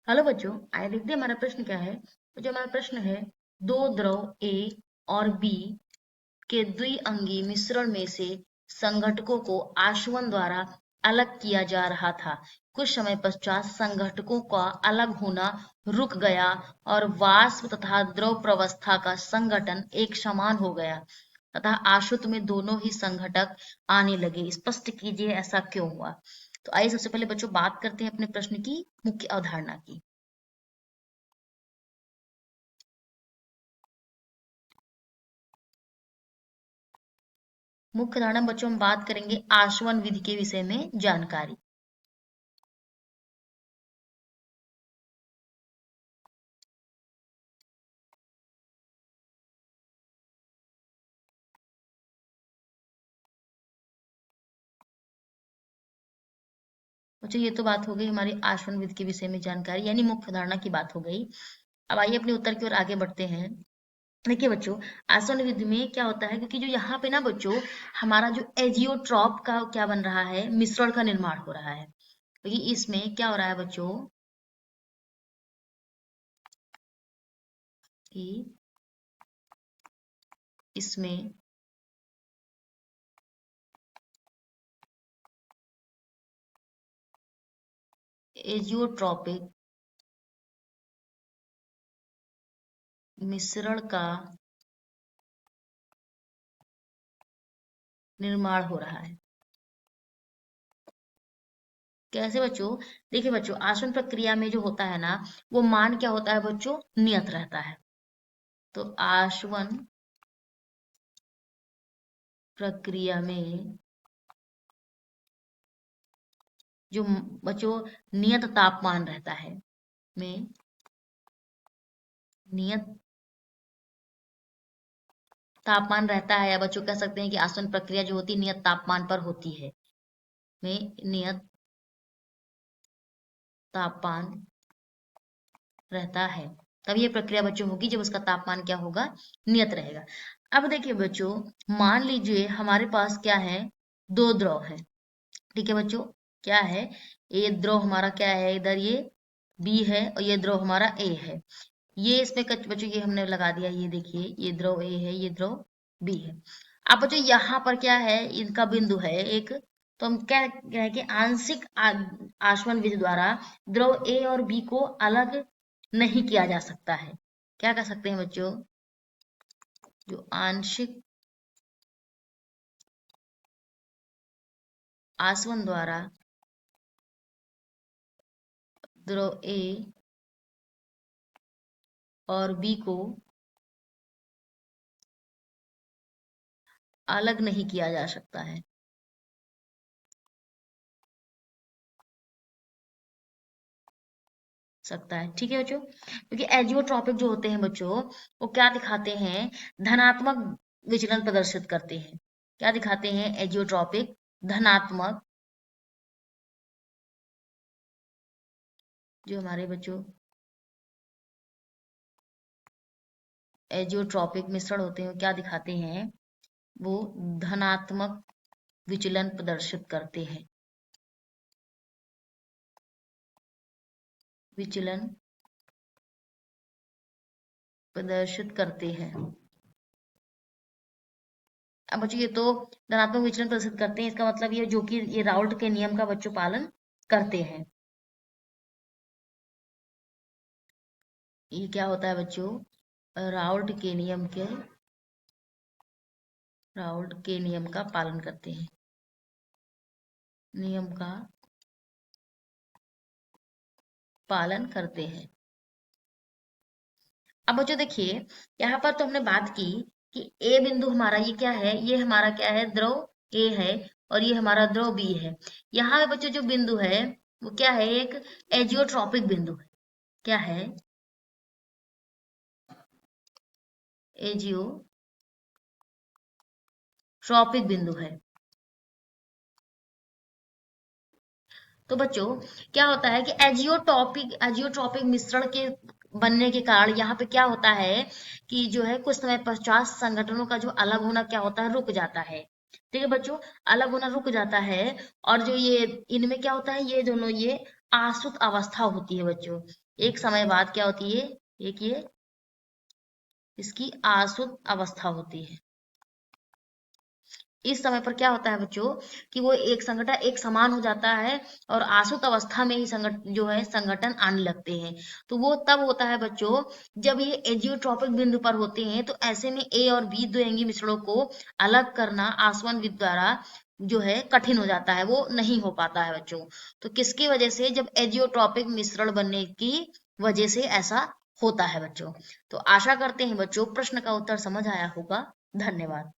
Hello बच्चों, आइए देखते हैं हमारा प्रश्न क्या है। तो जो हमारा प्रश्न है, दो द्रव ए और बी के द्विअंगी मिश्रण में से संघटकों को आसवन द्वारा अलग किया जा रहा था। कुछ समय पश्चात संघटकों का अलग होना रुक गया और वाष्प तथा द्रव प्रवस्था का संघटन एक समान हो गया तथा आशुत में दोनों ही संघटक आने लगे। स्पष्ट कीजिए ऐसा क्यों हुआ। तो आइए सबसे पहले बच्चों बात करते हैं अपने प्रश्न की मुख्य अवधारणा की। मुख्य धारणा बच्चों हम बात करेंगे आसवन विधि के विषय में जानकारी। बच्चों ये तो बात हो गई हमारी आसवन विधि के विषय में जानकारी यानी मुख्य धारणा की बात हो गई। अब आइए अपने उत्तर की ओर आगे बढ़ते हैं। देखिए बच्चों, आसवन विधि में क्या होता है, क्योंकि जो यहाँ पे ना बच्चों हमारा जो एजियोट्रॉप का क्या बन रहा है, मिश्रण का निर्माण हो रहा है। क्योंकि इसमें क्या हो रहा है बच्चों कि इसमें एजियोट्रॉपिक मिश्रण का निर्माण हो रहा है। कैसे बच्चों? देखिए बच्चों, आसवन प्रक्रिया में जो होता है ना, वो मान क्या होता है बच्चों, नियत रहता है। तो आसवन प्रक्रिया में जो बच्चों नियत तापमान रहता है, में नियत तापमान रहता है, या बच्चों कह सकते हैं कि आसवन प्रक्रिया जो होती है नियत तापमान पर होती है, में नियत तापमान रहता है। तब ये प्रक्रिया बच्चों होगी जब उसका तापमान क्या होगा, नियत रहेगा। अब देखिए बच्चों, मान लीजिए हमारे पास क्या है, दो द्रव है। ठीक है बच्चों, क्या है, ये द्रव हमारा क्या है, इधर ये बी है और ये द्रव हमारा ए है। ये इसमें बच्चों ये हमने लगा दिया, ये देखिए ये द्रव ए है, ये द्रव बी है। अब बच्चों यहाँ पर क्या है, इनका बिंदु है एक। तो हम क्या कहें कि आंशिक आसवन विधि द्वारा द्रव ए और बी को अलग नहीं किया जा सकता है। क्या कर सकते हैं बच्चों, जो आंशिक आसवन द्वारा द्रव ए और बी को अलग नहीं किया जा सकता है। सकता है, ठीक है बच्चों, क्योंकि एजियोट्रॉपिक जो होते हैं बच्चों, वो क्या दिखाते हैं, धनात्मक विचलन प्रदर्शित करते हैं। क्या दिखाते हैं एजियोट्रॉपिक, धनात्मक, जो हमारे बच्चों एजियोट्रॉपिक मिश्रण होते हैं, वो क्या दिखाते हैं, वो धनात्मक विचलन प्रदर्शित करते हैं। विचलन प्रदर्शित करते हैं। अब बच्चों ये तो धनात्मक विचलन प्रदर्शित करते हैं, इसका मतलब ये जो कि ये राउल्ट के नियम का बच्चों पालन करते हैं। ये क्या होता है बच्चों, राउल्ट के नियम का पालन करते हैं। नियम का पालन करते हैं। अब बच्चों देखिए, यहाँ पर तो हमने बात की कि ए बिंदु हमारा ये क्या है, ये हमारा क्या है, द्रव ए है और ये हमारा द्रव बी है। यहाँ पे बच्चों जो बिंदु है वो क्या है, एक एजियोट्रॉपिक बिंदु है। क्या है, एजियोट्रॉपिक बिंदु है। तो बच्चों क्या होता है कि एजियोट्रॉपिक मिश्रण के बनने के कारण यहाँ पे क्या होता है कि जो है कुछ समय पश्चात संगठनों का जो अलग होना क्या होता है, रुक जाता है। ठीक है बच्चों, अलग होना रुक जाता है। और जो ये इनमें क्या होता है, ये दोनों ये आसुत अवस्था होती है बच्चों। एक समय बाद क्या होती है, एक ये इसकी आसुत अवस्था होती है। इस समय पर क्या होता है बच्चों कि वो एक संगठन एक समान हो जाता है और आसुत अवस्था में ही जो है संगठन आने लगते हैं। तो वो तब होता है बच्चों जब ये एजियोट्रॉपिक बिंदु पर होते हैं। तो ऐसे में ए और बी द्विअंगी मिश्रणों को अलग करना आसवन विद द्वारा जो है कठिन हो जाता है, वो नहीं हो पाता है बच्चों। तो किसकी वजह से, जब एजियोट्रॉपिक मिश्रण बनने की वजह से ऐसा होता है बच्चों। तो आशा करते हैं बच्चों प्रश्न का उत्तर समझ आया होगा। धन्यवाद।